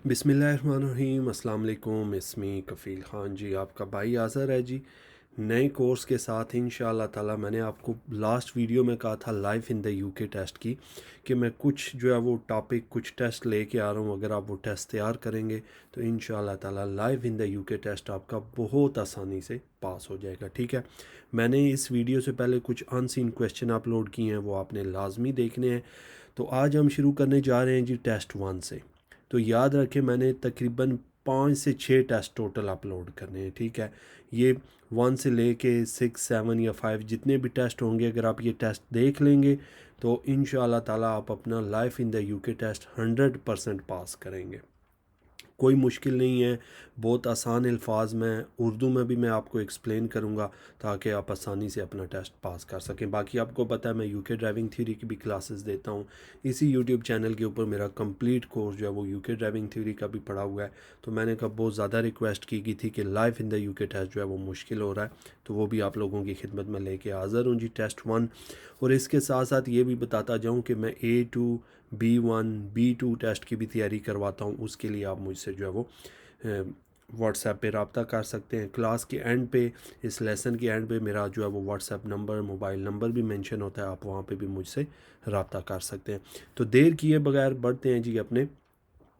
बिस्मिल्लाहिर्रहमानिर्रहीम अस्सलाम वालेकुम। इसमी कफ़ील ख़ान जी, आपका भाई आज़र है जी, नए कोर्स के साथ इंशाअल्लाह ताला। मैंने आपको लास्ट वीडियो में कहा था life in the UK test की कि मैं कुछ जो है वो टॉपिक कुछ टेस्ट लेके आ रहा हूँ। अगर आप वो टेस्ट तैयार करेंगे तो इंशाअल्लाह ताला life in the UK test आपका बहुत आसानी से पास हो जाएगा। ठीक है, मैंने इस वीडियो से पहले कुछ अनसीन क्वेश्चन अपलोड किए हैं, वो आपने लाजमी देखने हैं। तो आज हम शुरू करने जा रहे हैं जी टेस्ट 1 से। तो याद रखें, मैंने तकरीबन 5 से 6 टेस्ट टोटल अपलोड करने हैं। ठीक है, ये 1 से लेके 6, 7 या 5 जितने भी टेस्ट होंगे, अगर आप ये टेस्ट देख लेंगे तो इंशाअल्लाह ताला आप अपना life in the UK test 100% pass करेंगे। कोई मुश्किल नहीं है, बहुत आसान अल्फाज में उर्दू में भी मैं आपको एक्सप्लेन करूँगा ताकि आप आसानी से अपना टेस्ट पास कर सकें। बाकी आपको पता है मैं यूके ड्राइविंग थ्योरी की भी क्लासेस देता हूँ। इसी यूट्यूब चैनल के ऊपर मेरा कंप्लीट कोर्स जो है वो यूके ड्राइविंग थ्योरी का भी पड़ा हुआ है। तो मैंने कहा बहुत ज़्यादा रिक्वेस्ट की गई थी कि life in the UK test जो है वो मुश्किल हो रहा है, तो वो भी आप लोगों की खिदमत में लेके हाज़िर हूँ जी टेस्ट 1। और इसके साथ साथ ये भी बताता जाऊँ कि मैं A2, B1, B2 टेस्ट की भी तैयारी करवाता हूँ। उसके लिए आप मुझसे जो है वो व्हाट्सएप पे रब्ता कर सकते हैं। क्लास के एंड पे, इस लेसन के एंड पे मेरा जो है वो व्हाट्सएप नंबर, मोबाइल नंबर भी मेंशन होता है, आप वहाँ पे भी मुझसे रब्ता कर सकते हैं। तो देर किए बगैर बढ़ते हैं जी अपने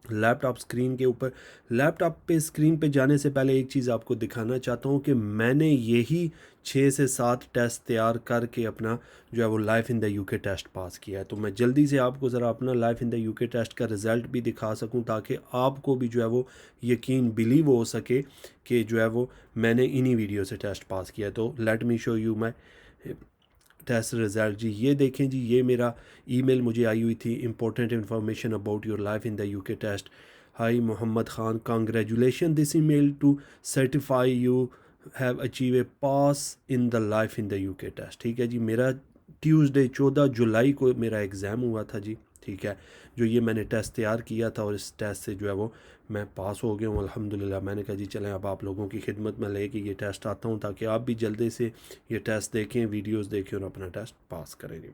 लैपटॉप स्क्रीन के ऊपर। लैपटॉप पे स्क्रीन पे जाने से पहले एक चीज़ आपको दिखाना चाहता हूँ कि मैंने यही 6 से 7 टेस्ट तैयार करके अपना जो है वो life in the UK test pass किया है। तो मैं जल्दी से आपको ज़रा अपना life in the UK test का रिज़ल्ट भी दिखा सकूँ ताकि आपको भी जो है वो यकीन बिलीव हो सके कि जो है वो मैंने इन्हीं वीडियो से टेस्ट पास किया है। तो let me show you my test result जी। ये देखें जी, ये मेरा ईमेल मुझे आई हुई थी, important information about your life in the UK test. Hi Mohammad Khan, congratulation this email to certify you have achieve a pass in the life in the UK test. ठीक है जी, मेरा ट्यूसडे 14 जुलाई को मेरा एग्ज़ाम हुआ था जी। ठीक है, जो ये मैंने टेस्ट तैयार किया था और इस टेस्ट से जो है वो मैं पास हो गया हूँ अल्हम्दुलिल्लाह। मैंने कहा जी चलें अब आप लोगों की खिदमत में लेके ये टेस्ट आता हूँ ताकि आप भी जल्दी से ये टेस्ट देखें, वीडियोस देखें और अपना टेस्ट पास करें जी।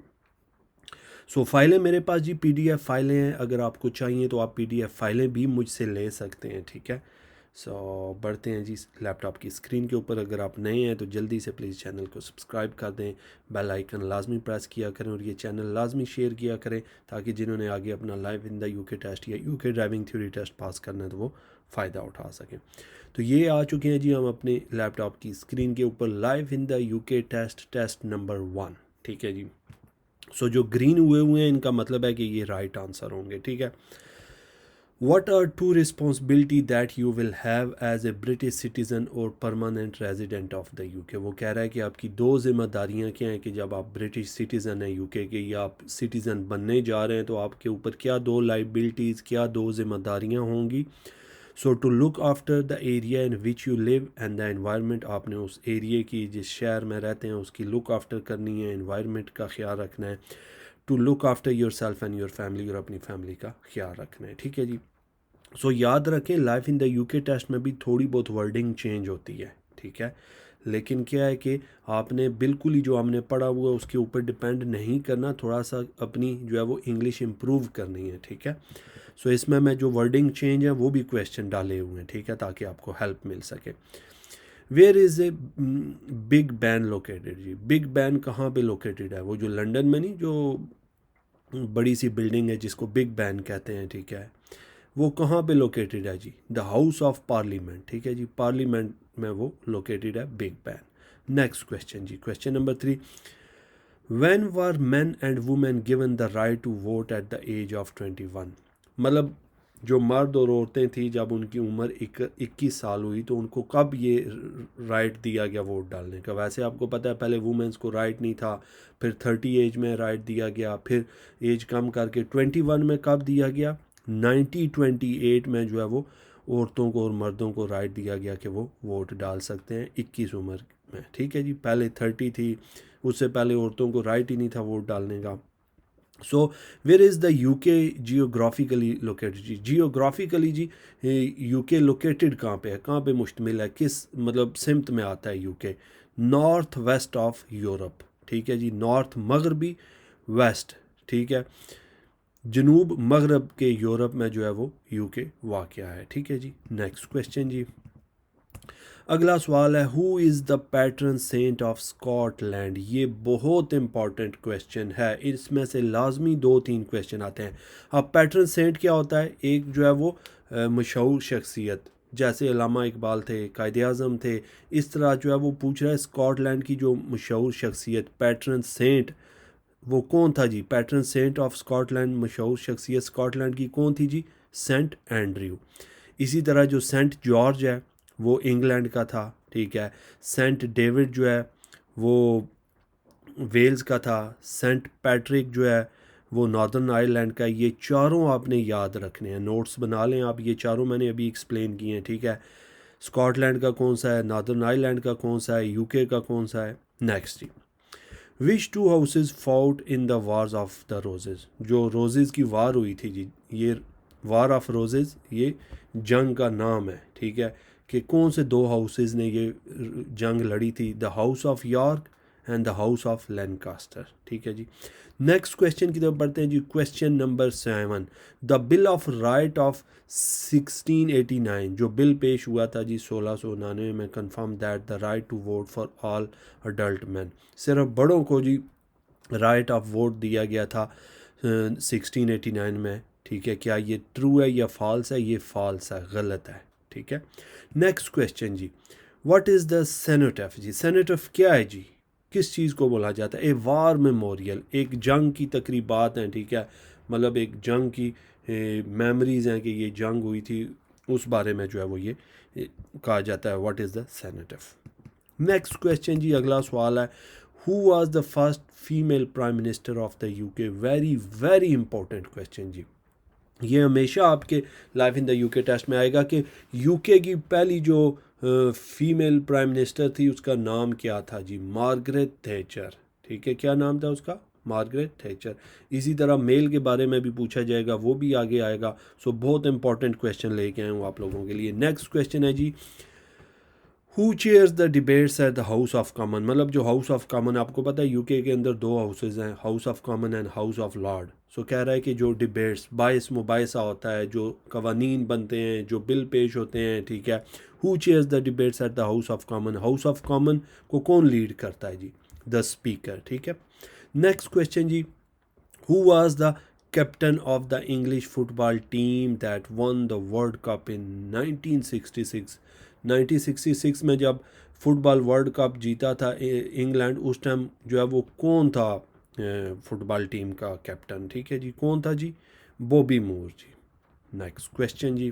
सो फाइलें मेरे पास जी PDF फाइलें हैं, अगर आपको चाहिए तो आप PDF फाइलें भी मुझसे ले सकते हैं। ठीक है, सो बढ़ते हैं जी लैपटॉप की स्क्रीन के ऊपर। अगर आप नए हैं तो जल्दी से प्लीज़ चैनल को सब्सक्राइब कर दें, बेल आइकन लाजमी प्रेस किया करें और ये चैनल लाजमी शेयर किया करें ताकि जिन्होंने आगे अपना life in the UK test या UK driving theory test pass करना है तो वो फ़ायदा उठा सकें। तो ये आ चुके हैं जी हम अपने लैपटॉप की स्क्रीन के ऊपर, life in the UK test, test number 1। ठीक है जी, सो जो ग्रीन हुए हैं इनका मतलब है कि ये राइट आंसर होंगे। ठीक है, What are two responsibility that you will have as a British citizen or permanent resident of the UK? वो कह रहा है कि आपकी 2 जिम्मेदारियाँ क्या हैं कि जब आप ब्रिटिश सिटीज़न हैं यूके के या आप सिटीज़न बनने जा रहे हैं तो आपके ऊपर क्या 2 लाइबिलिटीज़, क्या 2 जिम्मेदारियाँ होंगी। So to look after the area in which you live and the environment, आपने उस एरिए की, जिस शहर में रहते हैं उसकी लुक आफ्टर करनी है, एनवायरनमेंट का ख्याल रखना है। To look after your self and your family, और अपनी फैमिली का ख्याल रखना है। ठीक है जी, सो याद रखें life in the UK test में भी थोड़ी बहुत वर्डिंग चेंज होती है। ठीक है, लेकिन क्या है कि आपने बिल्कुल ही जो हमने पढ़ा हुआ उसके ऊपर डिपेंड नहीं करना, थोड़ा सा अपनी जो है वो इंग्लिश इम्प्रूव करनी है। ठीक है, सो इसमें मैं जो वर्डिंग चेंज है वो भी क्वेश्चन डाले हुए हैं। ठीक है, ताकि आपको हेल्प मिल सके। Where is a Big Ben located जी, बिग बैन कहाँ पे लोकेटेड है? वो जो लंदन में नहीं, जो बड़ी सी बिल्डिंग है जिसको बिग बैन कहते हैं। ठीक है, वो कहाँ पे लोकेटेड है जी? The house of parliament. ठीक है जी, पार्लियामेंट में वो लोकेटेड है बिग बैन। नेक्स्ट क्वेश्चन जी, question number 3। When were man and women given the right to vote at the age of 21? मतलब जो मर्द और औरतें थी जब उनकी उम्र 21 साल हुई तो उनको कब ये राइट दिया गया वोट डालने का? वैसे आपको पता है पहले वुमेंस को राइट नहीं था, फिर 30 एज में राइट दिया गया, फिर एज कम करके 21 में कब दिया गया? 1928 में जो है वो औरतों को और मर्दों को राइट दिया गया कि वो वोट डाल सकते हैं 21 उम्र में। ठीक है जी, पहले 30 थी, उससे पहले औरतों को राइट ही नहीं था वोट डालने का। So where is the UK geographically located जी? जियोग्राफिकली जी यूके लोकेटेड कहाँ पे है, कहाँ पे मुश्तमिल है, किस मतलब सिमत में आता है UK? North west of Europe. ठीक है जी, नॉर्थ मगरबी, वेस्ट। ठीक है, जनूब मगरब के यूरोप में जो है वो यूके वाक़या है। ठीक है जी। नेक्स्ट क्वेश्चन जी, अगला सवाल है who is the patron saint of Scotland. ये बहुत इंपॉर्टेंट क्वेश्चन है, इसमें से लाजमी 2-3 क्वेश्चन आते हैं। अब पैट्रन सेंट क्या होता है? एक जो है वो मशहूर शख्सियत, जैसे अल्लामा इकबाल थे, कायद आज़म थे, इस तरह जो है वो पूछ रहा है स्कॉटलैंड की जो मशहूर शख्सियत पैट्रन सेंट, वो कौन था जी? पैट्रन सेंट ऑफ स्कॉटलैंड, मशहूर शख्सियत स्कॉटलैंड की कौन थी जी? Saint Andrew. इसी तरह जो सेंट जॉर्ज है वो इंग्लैंड का था। ठीक है। सेंट डेविड जो है वो वेल्स का था। सेंट पैट्रिक जो है वो नॉर्दर्न आयरलैंड का। ये चारों आपने याद रखने हैं, नोट्स बना लें आप। ये चारों मैंने अभी एक्सप्लेन किए हैं। ठीक है। स्कॉटलैंड का कौन सा है, नॉर्दर्न आयरलैंड का कौन सा है, यूके का कौन सा है। नेक्स्ट जी, which two houses fought in the Wars of the Roses. जो रोजेज की वार हुई थी जी, ये वार ऑफ रोजेज ये जंग का नाम है। ठीक है। कि कौन से 2 हाउसेज ने ये जंग लड़ी थी? The house of York and the house of Lancaster. ठीक है जी। नेक्स्ट क्वेश्चन की तरफ बढ़ते हैं जी। Question number 7, the bill of right of 1689। जो बिल पेश हुआ था जी 1699 में, confirm that the right to vote for all adult man. सिर्फ बड़ों को जी राइट ऑफ वोट दिया गया था 1689 में। ठीक है। क्या ये ट्रू है या फॉल्स है? ये फॉल्स है, गलत है। ठीक है। नेक्स्ट क्वेश्चन जी, व्हाट इज़ द सेनेटफ जी? सेनेटफ क्या है जी? किस चीज़ को बोला जाता है? ए वार मेमोरियल, एक जंग की तकरीबात हैं। ठीक है। मतलब एक जंग की मेमोरीज़ हैं कि ये जंग हुई थी, उस बारे में जो है वो ये कहा जाता है what is the cenotaph. Next question जी, अगला सवाल है who was the first female prime minister of the UK. Very very important question जी। ये हमेशा आपके life in the UK test में आएगा कि यूके की पहली जो फीमेल प्राइम मिनिस्टर थी उसका नाम क्या था जी? Margaret Thatcher. ठीक है। क्या नाम था उसका? Margaret Thatcher. इसी तरह मेल के बारे में भी पूछा जाएगा, वो भी आगे आएगा। सो बहुत इंपॉर्टेंट क्वेश्चन लेके आए हूँ आप लोगों के लिए। नेक्स्ट क्वेश्चन है जी, who chairs the debates at the house of common. मतलब जो हाउस ऑफ कॉमन, आपको पता है यूके के अंदर 2 हाउसेज हैं, house of common and house of lord. So कह रहा है कि जो डिबेट्स, बाइस मुबाइसा होता है, जो कवानीन बनते हैं, जो बिल पेश होते हैं। ठीक है। Who chairs the debates at the house of common. House of common को कौन लीड करता है जी? The speaker. ठीक है। नेक्स्ट क्वेश्चन जी, who was the captain of the English football team that won the world cup in 1966। 1966 में जब फुटबॉल वर्ल्ड कप जीता था इंग्लैंड, उस टाइम जो है वो कौन था फुटबॉल टीम का कैप्टन? ठीक है जी। कौन था जी? बॉबी मूर जी। नेक्स्ट क्वेश्चन जी,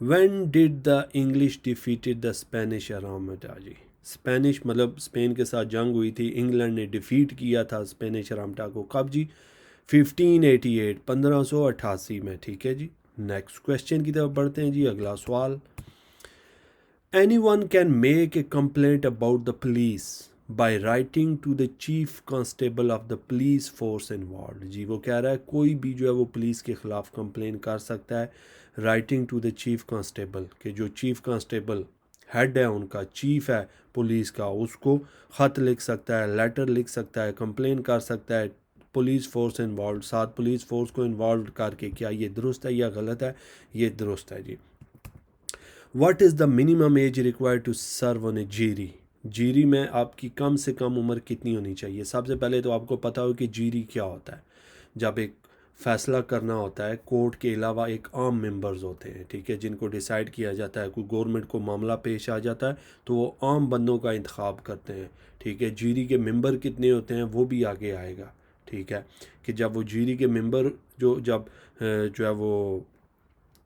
when did the English defeated the Spanish armada जी? स्पेनिश मतलब स्पेन के साथ जंग हुई थी, इंग्लैंड ने डिफीट किया था स्पेनिश अरामडा को। कब जी? 1588, 1588 में। ठीक है जी। नेक्स्ट क्वेश्चन की तरफ बढ़ते हैं जी। अगला सवाल, anyone can make a complaint about the police by writing to the chief constable of the police force involved। जी वो कह रहा है कोई भी जो है वो पुलिस के ख़िलाफ़ कंप्लेन कर सकता है writing to the chief constable, कि जो चीफ कांस्टेबल हेड है उनका, चीफ है पुलिस का, उसको ख़त लिख सकता है, लेटर लिख सकता है, कंप्लेन कर सकता है पुलिस फोर्स इन्वॉल्व, साथ पुलिस फोर्स को इन्वॉल्व करके। क्या ये दुरुस्त है या गलत है? ये दुरुस्त है जी। What is the minimum age required to serve on a jury. Jury में आपकी कम से कम उम्र कितनी होनी चाहिए? सबसे पहले तो आपको पता हो कि जीरी क्या होता है। जब एक फ़ैसला करना होता है, कोर्ट के अलावा एक आम मेंबर्स होते हैं। ठीक है। जिनको डिसाइड किया जाता है, कोई गवर्नमेंट को मामला पेश आ जाता है तो वो आम बंदों का इंतखाब करते हैं। ठीक है। जीरी के मेंबर कितने होते हैं वो भी आगे आएगा। ठीक है। कि जब वो जीरी के मेंबर जब जो है वो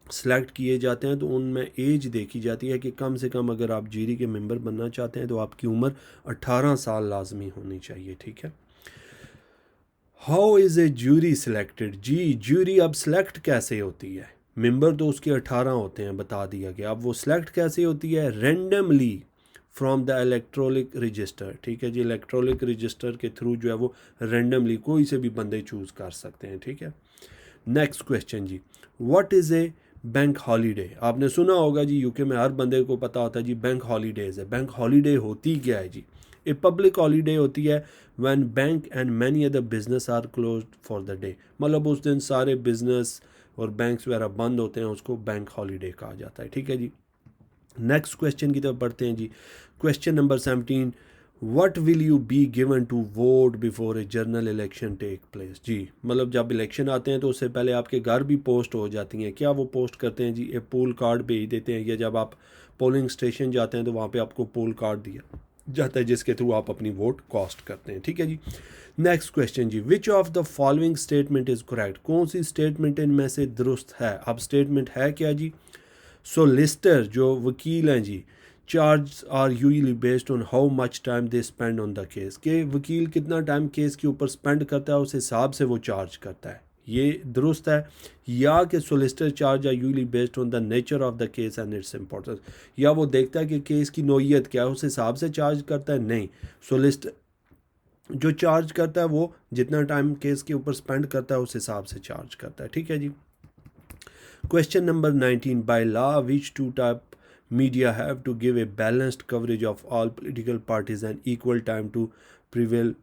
सेलेक्ट किए जाते हैं तो उनमें एज देखी जाती है कि कम से कम अगर आप जीरी के मेंबर बनना चाहते हैं तो आपकी उम्र 18 साल लाजमी होनी चाहिए। ठीक है। How is a jury selected जी? जूरी अब सेलेक्ट कैसे होती है? मेंबर तो उसके 18 होते हैं, बता दिया गया। अब वो सिलेक्ट कैसे होती है? Randomly from the electronic register. ठीक है जी। इलेक्ट्रॉनिक रजिस्टर के थ्रू जो है वो रेंडमली कोई से भी बंदे चूज़ कर सकते हैं। ठीक है। नेक्स्ट क्वेश्चन जी, what is a bank holiday? आपने सुना होगा जी, यूके में हर बंदे को पता होता है जी बैंक हॉलीडेज़ है। बैंक हॉलीडे होती क्या है जी? ए पब्लिक हॉलीडे होती है when bank and many other business are closed for the day, मतलब उस दिन सारे बिजनेस और बैंक्स वगैरह बंद होते हैं, उसको बैंक हॉलीडे कहा जाता है। ठीक है जी। नेक्स्ट क्वेश्चन की तरफ बढ़ते हैं जी। Question number 17, what will you be given to vote before a general election take place. जी, मतलब जब इलेक्शन आते हैं तो उससे पहले आपके घर भी पोस्ट हो जाती हैं। क्या वो पोस्ट करते हैं जी? ए पोल कार्ड भेज देते हैं, या जब आप पोलिंग स्टेशन जाते हैं तो वहाँ पे आपको पोल कार्ड दिया जाता है जिसके थ्रू आप अपनी वोट कास्ट करते हैं। ठीक है जी। नेक्स्ट क्वेश्चन जी, which of the following statement is correct. कौन सी स्टेटमेंट इनमें से दुरुस्त है? अब स्टेटमेंट है क्या जी? सोलिसिटर जो वकील हैं जी, charge are usually based on how much time they spend on the case, के वकील कितना टाइम केस के ऊपर स्पेंड करता है उस हिसाब से वो चार्ज करता है, ये दुरुस्त है। या कि solicitor charge are usually based on the nature of the case and its importance, या वो देखता है कि केस की नोयत क्या है उस हिसाब से चार्ज करता है। नहीं, सोलिसिटर जो चार्ज करता है वो जितना टाइम केस के ऊपर स्पेंड करता है उस हिसाब से चार्ज करता है। ठीक है जी। Question number 19, by law which two type media have to give a balanced coverage of all political parties and equal time to prevail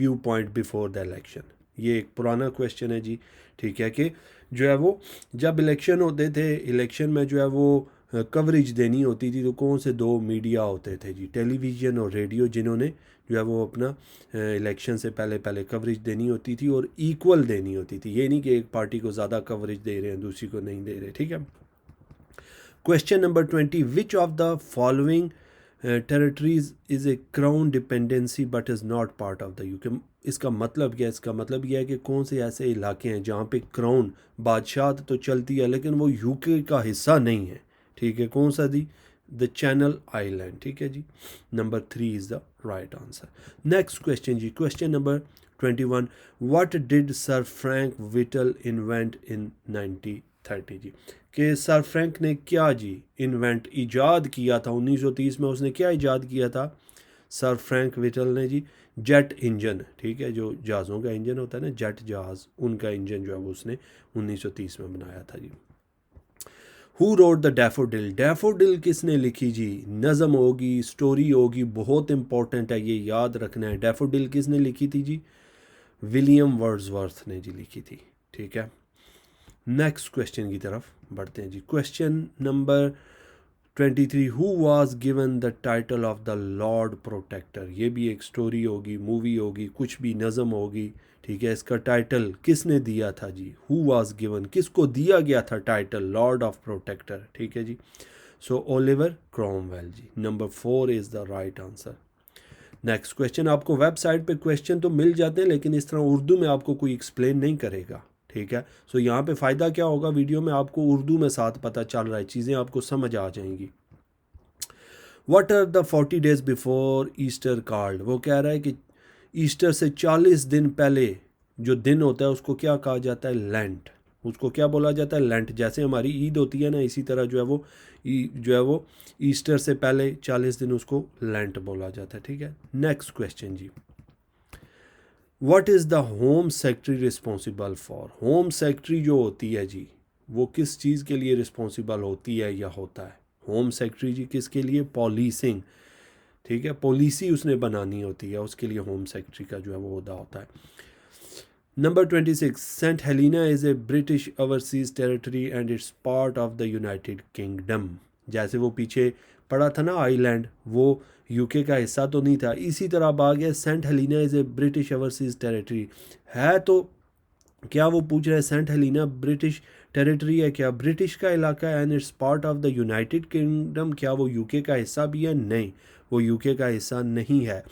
viewpoint before the election। ये एक पुराना क्वेश्चन है जी। ठीक है कि जो है वो जब इलेक्शन होते थे, इलेक्शन में जो है वो कवरेज देनी होती थी तो कौन से दो मीडिया होते थे जी? टेलीविज़न और रेडियो, जिन्होंने जो है वो अपना इलेक्शन से पहले पहले कवरेज देनी होती थी और इक्वल देनी होती थी। ये नहीं कि एक पार्टी को ज़्यादा कवरेज दे रहे हैं दूसरी को नहीं दे रहे। ठीक है। Question number 20, which of the following territories is a crown dependency but is not part of the UK. इसका मतलब क्या है? इसका मतलब यह है कि कौन से ऐसे इलाके हैं जहाँ पे क्राउन बादशाहत तो चलती है लेकिन वो यूके का हिस्सा नहीं है। ठीक है, कौन सा दी? The channel island. ठीक है जी। Number 3 is the right answer. Next question जी, question number 21, what did sir Frank Whittle invent in 1930 जी? कि सर फ्रैंक ने क्या जी इन्वेंट ईजाद किया था 1930 में? उसने क्या ईजाद किया था सर फ्रैंक विटल ने जी? Jet engine. ठीक है, जो जहाज़ों का इंजन होता है ना, जेट जहाज़, उनका इंजन जो है वो उसने 1930 में बनाया था जी। Who wrote the daffodil. Daffodil किसने लिखी जी? नज़म होगी, स्टोरी होगी, बहुत इंपॉर्टेंट है, ये याद रखना है। डैफोडिल किसने लिखी थी जी? विलियम वर्ड्सवर्थ ने जी लिखी थी। ठीक है। नेक्स्ट क्वेश्चन की तरफ बढ़ते हैं जी। Question number 23, who was given the title of the lord protector. ये भी एक स्टोरी होगी, मूवी होगी, कुछ भी नज़म होगी। ठीक है, इसका टाइटल किसने दिया था जी? हु वाज गिवन, किसको दिया गया था टाइटल लॉर्ड ऑफ प्रोटेक्टर? ठीक है जी। सो ओलिवर क्रॉमवेल जी। Number 4 is the right answer. Next question, आपको वेबसाइट पे क्वेश्चन तो मिल जाते हैं लेकिन इस तरह उर्दू में आपको कोई एक्सप्लेन नहीं करेगा। ठीक है, सो यहाँ पे फ़ायदा क्या होगा, वीडियो में आपको उर्दू में साथ पता चल रहा है, चीज़ें आपको समझ आ जाएंगी। What are the 40 days before Easter called. वो कह रहा है कि ईस्टर से 40 दिन पहले जो दिन होता है उसको क्या कहा जाता है? लेंट। उसको क्या बोला जाता है? लेंट। जैसे हमारी ईद होती है ना, इसी तरह जो है वो ईस्टर से पहले 40 दिन उसको लेंट बोला जाता है। ठीक है। नेक्स्ट क्वेश्चन जी, what is the home secretary responsible for. Home secretary जो होती है जी वो किस चीज़ के लिए रिस्पॉन्सिबल होती है या होता है? होम सेक्रेटरी जी किसके लिए? पॉलिसिंग। ठीक है, पॉलिसी उसने बनानी होती है, उसके लिए होम सेक्रेटरी का जो है वो ओहदा होता है। Number 26, Saint Helena is a British overseas territory and it's part of the United Kingdom. जैसे वो पीछे पड़ा था ना आइलैंड, वो यूके का हिस्सा तो नहीं था, इसी तरह अब आ गया Saint Helena is a British overseas territory है। तो क्या वो पूछ रहे हैं सेंट हेलिना ब्रिटिश टेरिटरी है क्या? ब्रिटिश का इलाका है and it's part of the United kingdom. क्या वो यूके का हिस्सा भी है? नहीं, वो यूके का हिस्सा नहीं है।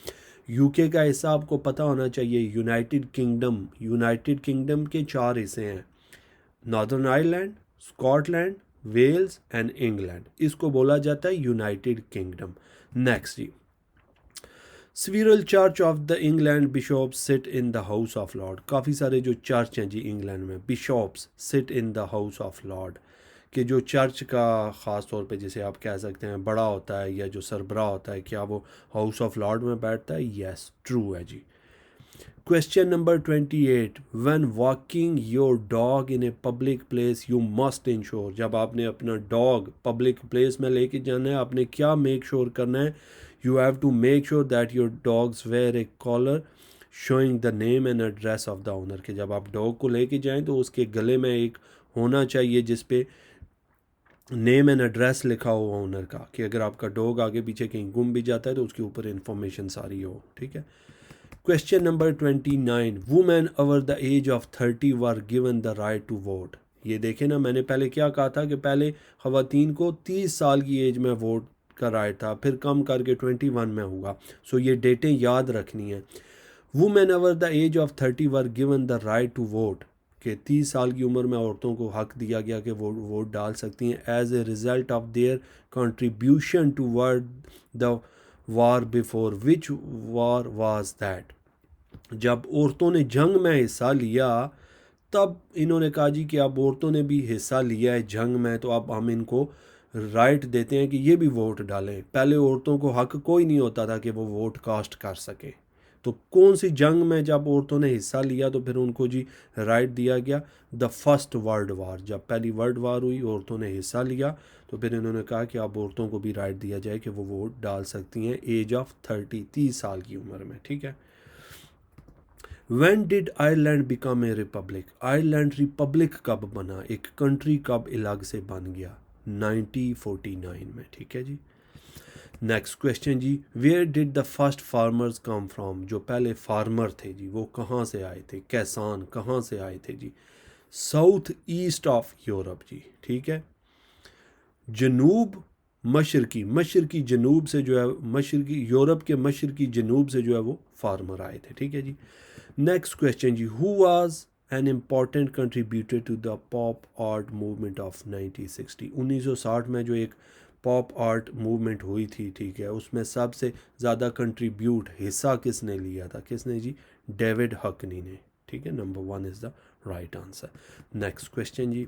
यूके का हिस्सा आपको पता होना चाहिए यूनाइटेड किंगडम। यूनाइटेड किंगडम के 4 हिस्से हैं, Northern Ireland, Scotland, Wales and England. इसको बोला जाता है यूनाइटेड किंगडम। नेक्स्ट जी, several church of the England bishops sit in the house of lord. काफ़ी सारे जो चर्च हैं जी इंग्लैंड में, bishops sit in the house of lord, कि जो चर्च का ख़ास तौर पे जिसे आप कह सकते हैं बड़ा होता है या जो सरबरा होता है, क्या वो हाउस ऑफ लॉर्ड में बैठता है? यस, ट्रू है जी। Question number 28, when walking your dog in a public place you must ensure. जब आपने अपना डॉग पब्लिक प्लेस में लेके जाना है, आपने क्या मेक श्योर करना है? You have to make sure that your dogs wear a collar showing the name and address of the owner, कि जब आप डॉग को लेके जाएं तो उसके गले में एक होना चाहिए जिस पे नेम एंड एड्रेस लिखा हो ओनर का, कि अगर आपका डॉग आगे पीछे कहीं गुम भी जाता है तो उसके ऊपर इंफॉर्मेशन सारी हो, ठीक है। Question number 29, women over the age of 30 were given the right to vote. ये देखें ना, मैंने पहले क्या कहा था कि पहले ख़वातीन को 30 साल की एज में वोट का राइट था, फिर कम करके 21 में हुआ। सो ये डेटें याद रखनी है। Women over the age of 30 were given the right to vote, कि 30 साल की उम्र में औरतों को हक दिया गया कि वो वोट डाल सकती हैं as a result of their contribution toward the war before, which war was that. जब औरतों ने जंग में हिस्सा लिया तब इन्होंने कहा जी कि अब औरतों ने भी हिस्सा लिया है जंग में, तो अब हम इनको राइट देते हैं कि ये भी वोट डालें। पहले औरतों को हक कोई नहीं होता था कि वो वोट कास्ट कर सकें। तो कौन सी जंग में जब औरतों ने हिस्सा लिया तो फिर उनको जी राइट दिया गया? द फर्स्ट वर्ल्ड वार, जब पहली वर्ल्ड वार हुई औरतों ने हिस्सा लिया तो फिर इन्होंने कहा कि अब औरतों को भी राइट दिया जाए कि वो वोट डाल सकती हैं एज ऑफ 30 साल की उम्र में, ठीक है। When did Ireland become a republic? Ireland Republic कब बना, एक कंट्री कब अलग से बन गया? 1949 में, ठीक है जी। नेक्स्ट क्वेश्चन जी, where did the first farmers come from, जो पहले फार्मर थे जी वो कहाँ से आए थे? किसान कहाँ से आए थे जी? साउथ ईस्ट ऑफ यूरोप जी, ठीक है। जनूब मशरकी जनूब से जो है, मशरकी यूरोप के मशरकी जनूब से जो है वो फार्मर आए थे, ठीक है जी। नेक्स्ट क्वेश्चन जी, who was an important contributor to the pop art movement of 1960? 1960 में जो एक पॉप आर्ट मूवमेंट हुई थी, ठीक है, उसमें सबसे ज़्यादा कंट्रीब्यूट हिस्सा किसने लिया था? किसने जी? डेविड हकनी ने, ठीक है। Number 1 is the right answer. Next question जी,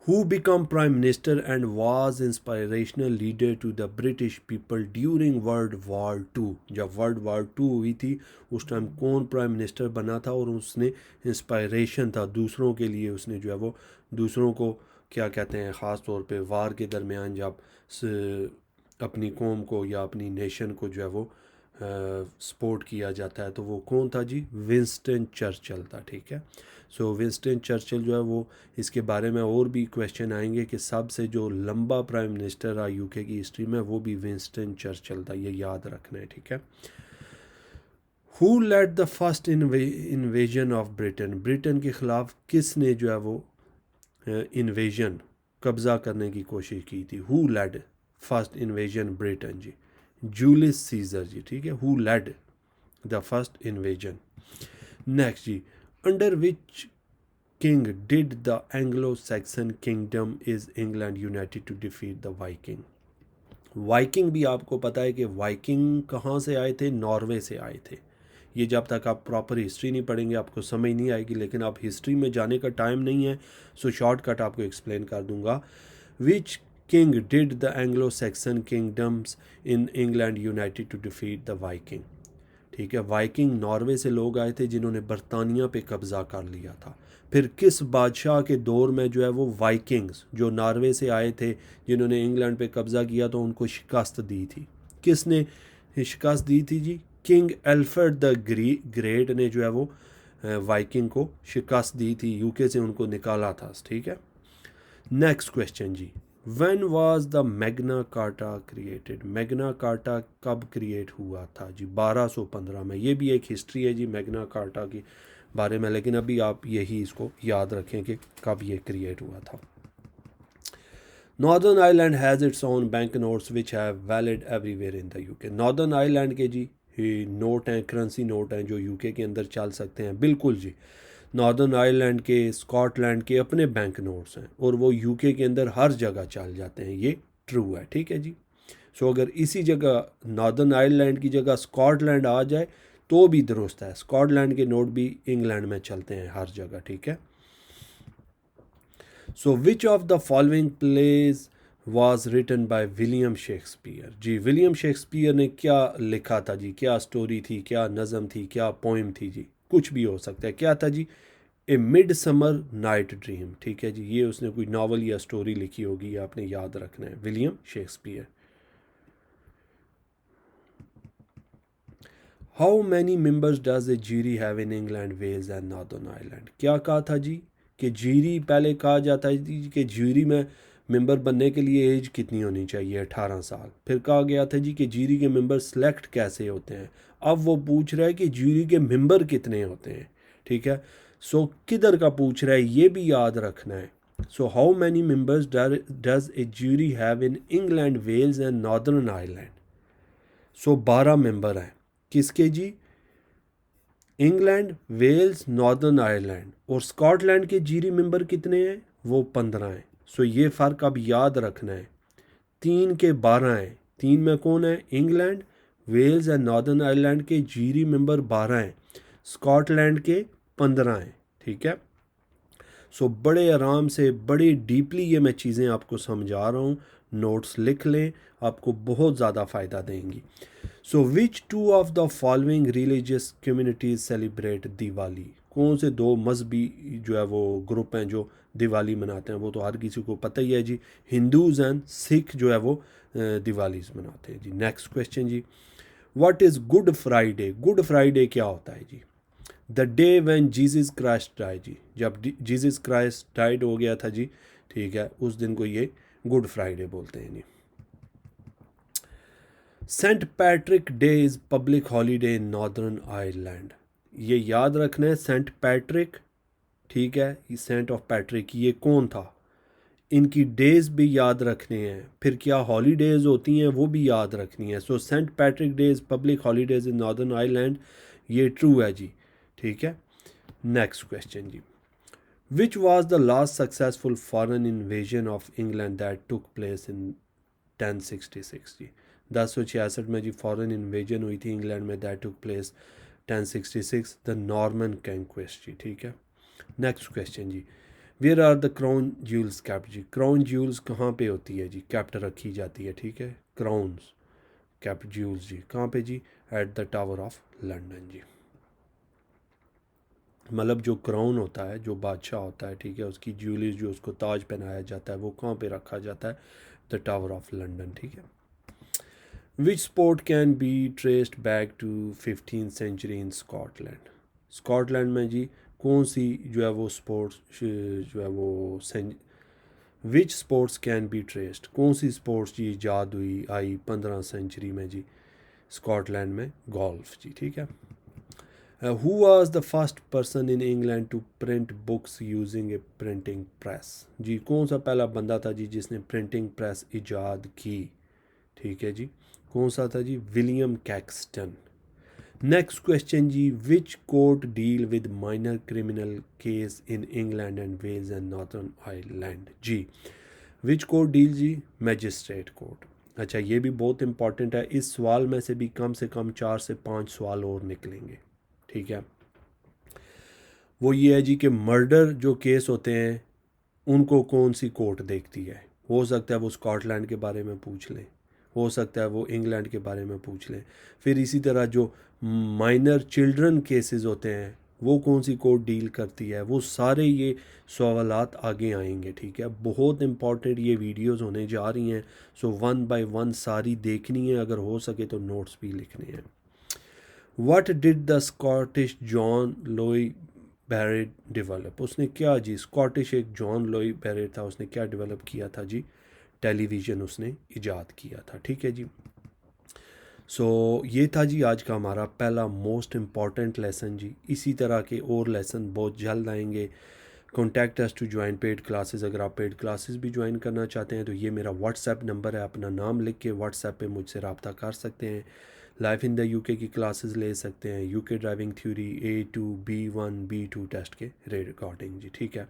who became prime minister and was inspirational leader to the British people during World War II? जब वर्ल्ड वार 2 हुई थी उस टाइम कौन प्राइम मिनिस्टर बना था और उसने इंस्पायरेशन था दूसरों के लिए, उसने जो है वो दूसरों को क्या कहते हैं, ख़ास तौर पे वार के दरमियान जब अपनी कौम को या अपनी नेशन को जो है वो सपोर्ट किया जाता है, तो वो कौन था जी? विंस्टन चर्चिल था, ठीक है। सो विंस्टन चर्चिल जो है वो, इसके बारे में और भी क्वेश्चन आएंगे कि सबसे जो लंबा प्राइम मिनिस्टर रहा यूके की हिस्ट्री में वो भी विंस्टन चर्चिल था, ये याद रखना है, ठीक है। Who led the first invasion of Britain? Britain के ख़िलाफ़ किसने जो है वो इन्वेजन, कब्ज़ा करने की कोशिश की थी? Who led first invasion Britain जी? जूलियस सीजर जी, ठीक है। Who led the first invasion? Next जी, under which king did the Anglo Saxon kingdom is England united to defeat the viking? Viking भी आपको पता है कि वाइकिंग कहाँ से आए थे? नॉर्वे से आए थे। ये जब तक आप प्रॉपर हिस्ट्री नहीं पढ़ेंगे आपको समझ नहीं आएगी, लेकिन आप हिस्ट्री में जाने का टाइम नहीं है, सो शॉर्टकट आपको एक्सप्लेन कर दूंगा। Which king did the Anglo Saxon kingdoms in England united to defeat the Viking? ठीक है, वाइकिंग नॉर्वे से लोग आए थे जिन्होंने बरतानिया पे कब्ज़ा कर लिया था। फिर किस बादशाह के दौर में जो है वो वाइकिंग्स जो नॉर्वे से आए थे जिन्होंने इंग्लैंड पे कब्ज़ा किया तो उनको शिकस्त दी थी? किसने शिकस्त दी थी जी? किंग एल्फ्रेड द ग्रेट ने जो है वो वाइकिंग को शिकस्त दी थी, यूके से उनको निकाला था, ठीक है। नेक्स्ट क्वेश्चन जी, when was the Magna Carta created? Magna Carta कब क्रिएट हुआ था जी? 1215 में। ये भी एक हिस्ट्री है जी मैग्ना कार्टा के बारे में, लेकिन अभी आप यही इसको याद रखें कि कब ये क्रिएट हुआ था। Northern Ireland has its own bank notes which have valid everywhere in the UK. Northern Ireland के जी नोट हैं, करेंसी नोट हैं जो यूके के अंदर चल सकते हैं, बिल्कुल जी। नॉर्दर्न आयरलैंड के, स्कॉटलैंड के अपने बैंक नोट्स हैं और वो यूके के अंदर हर जगह चल जाते हैं, ये ट्रू है, ठीक है जी। सो अगर इसी जगह नॉर्दर्न आयरलैंड की जगह स्कॉटलैंड आ जाए तो भी दुरुस्त है, स्कॉटलैंड के नोट भी इंग्लैंड में चलते हैं हर जगह, ठीक है। So which of the following plays was written by William Shakespeare? जी विलियम शेक्सपियर ने क्या लिखा था जी? क्या स्टोरी थी, क्या नज़म थी, क्या पोइम थी जी? कुछ भी हो सकता है। क्या था जी? ए मिड समर नाइट ड्रीम, ठीक है जी। ये उसने कोई नावल या स्टोरी लिखी होगी, ये आपने याद रखना है, William Shakespeare. How many members does a jury have in England, Wales and Northern Ireland. क्या कहा था जी कि जीरी पहले कहा जाता है जी कि जीरी में मेंबर बनने के लिए एज कितनी होनी चाहिए, 18 साल। फिर कहा गया था जी कि जीरी के मेंबर सेलेक्ट कैसे होते हैं। अब वो पूछ रहा है कि जीरी के मेंबर कितने होते हैं, ठीक है। सो किधर का पूछ रहा है ये भी याद रखना है। So how many members does a jury have in England, Wales and Northern Ireland. So 12 member हैं किसके जी, इंग्लैंड, वेल्स, नॉर्दर्न आयरलैंड। और स्कॉटलैंड के जीरी मेंबर कितने हैं, वो 15 हैं। सो ये फ़र्क अब याद रखना है, 3 के 12 हैं। 3 में कौन है, England, Wales and Northern Ireland के जीरी मेंबर 12 हैं, स्कॉटलैंड के 15 हैं, ठीक है। सो बड़े आराम से बड़ी डीपली ये मैं चीज़ें आपको समझा रहा हूँ, नोट्स लिख लें, आपको बहुत ज़्यादा फ़ायदा देंगी। So which two of the following religious communities celebrate Diwali. कौन से दो मजहबी जो है वो ग्रुप हैं जो दिवाली मनाते हैं, वो तो हर किसी को पता ही है जी, हिंदूज़ एंड सिख जो है वो दिवाली मनाते हैं जी। नेक्स्ट क्वेश्चन जी, what is good Friday. Good Friday क्या होता है जी, the day when Jesus Christ die जी, जब जीसस क्राइस्ट डाइड हो गया था जी, ठीक है, उस दिन को ये गुड फ्राइडे बोलते हैं जी। Saint Patrick day is public holiday in Northern Ireland. ये याद रखना है, सेंट पैट्रिक, ठीक है, ये सेंट ऑफ पैट्रिक ये कौन था, इनकी डेज भी याद रखने हैं, फिर क्या हॉलीडेज होती हैं वो भी याद रखनी है। So Saint Patrick day is public holidays in Northern Ireland, ये ट्रू है जी, ठीक है। नेक्स्ट क्वेश्चन जी, which was the last successful foreign invasion of England that took place in 1066 जी। 1066 में जी फॉरेन इन्वेजन हुई थी इंग्लैंड में, that took place 1066, the Norman conquest जी, ठीक है। नेक्स्ट क्वेश्चन जी, where are the crown jewels kept जी। क्राउन ज्यूल्स कहाँ पे होती है जी, कैप्ट रखी जाती है, ठीक है। क्राउन्स कैप्ट ज्यूल्स जी कहाँ पे जी, at the tower of London जी। मतलब जो क्राउन होता है, जो बादशाह होता है, ठीक है, उसकी ज्वेलरीज जो उसको ताज पहनाया जाता है वो कहाँ पे रखा जाता है, द टावर ऑफ लंदन, ठीक है। Which sport can be traced back to 15th century in Scotland. Scotland में जी कौन सी जो है वो स्पोर्ट्स जो है वो विच स्पोर्ट्स कैन बी ट्रेस्ड, कौन सी स्पोर्ट्स जी ईजाद हुई आई 15 सेंचुरी में जी, स्कॉटलैंड में गोल्फ जी, ठीक है। Who was the first person in England to print books using a printing press जी, कौन सा पहला बंदा था जी जिसने प्रिंटिंग प्रेस इजाद की, ठीक है जी, कौन सा था जी, विलियम कैक्सटन। नेक्स्ट क्वेश्चन जी, which court deal with minor criminal case in England and Wales and Northern Ireland जी, विच कोर्ट डील जी, मैजिस्ट्रेट कोर्ट। अच्छा ये भी बहुत इंपॉर्टेंट है, इस सवाल में से भी कम से कम 4 से 5 सवाल और निकलेंगे, ठीक है। वो ये है जी कि मर्डर जो केस होते हैं उनको कौन सी कोर्ट देखती है। हो सकता है वो स्कॉटलैंड के बारे में पूछ लें, हो सकता है वो इंग्लैंड के बारे में पूछ लें। फिर इसी तरह जो माइनर चिल्ड्रन केसेस होते हैं वो कौन सी कोर्ट डील करती है, वो सारे ये सवालात आगे आएंगे, ठीक है। बहुत इंपॉर्टेंट ये वीडियोस होने जा रही हैं, सो 1 बाय 1 सारी देखनी है, अगर हो सके तो नोट्स भी लिखने हैं। What did the Scottish John लोई बैरेट डेवलप, उसने क्या जी, स्कॉटिश एक जॉन लोई बैरेट था, उसने क्या डेवलप किया था जी, टेलीविज़न उसने इजाद किया था, ठीक है जी। सो ये था जी आज का हमारा पहला मोस्ट इम्पॉर्टेंट लेसन जी। इसी तरह के और लेसन बहुत जल्द आएंगे। Contact us to join paid classes, अगर आप पेड क्लासेस भी ज्वाइन करना चाहते हैं तो ये मेरा व्हाट्सएप नंबर है, अपना नाम लिख के व्हाट्सएप पे मुझसे रब्ता कर सकते हैं। लाइफ इन द यूके की क्लासेस ले सकते हैं, UK driving theory A2 B1 B2 test के रिकॉर्डिंग जी, ठीक है।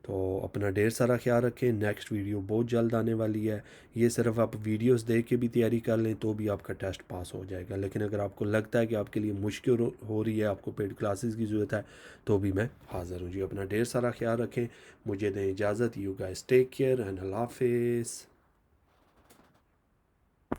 तो अपना ढेर सारा ख्याल रखें, नेक्स्ट वीडियो बहुत जल्द आने वाली है। ये सिर्फ आप वीडियोस देख के भी तैयारी कर लें तो भी आपका टेस्ट पास हो जाएगा, लेकिन अगर आपको लगता है कि आपके लिए मुश्किल हो रही है, आपको पेड क्लासेस की ज़रूरत है, तो भी मैं हाज़िर हूँ जी। अपना ढेर सारा ख्याल रखें, मुझे दें इजाज़त। You guys take care and अल्लाह हाफिज़।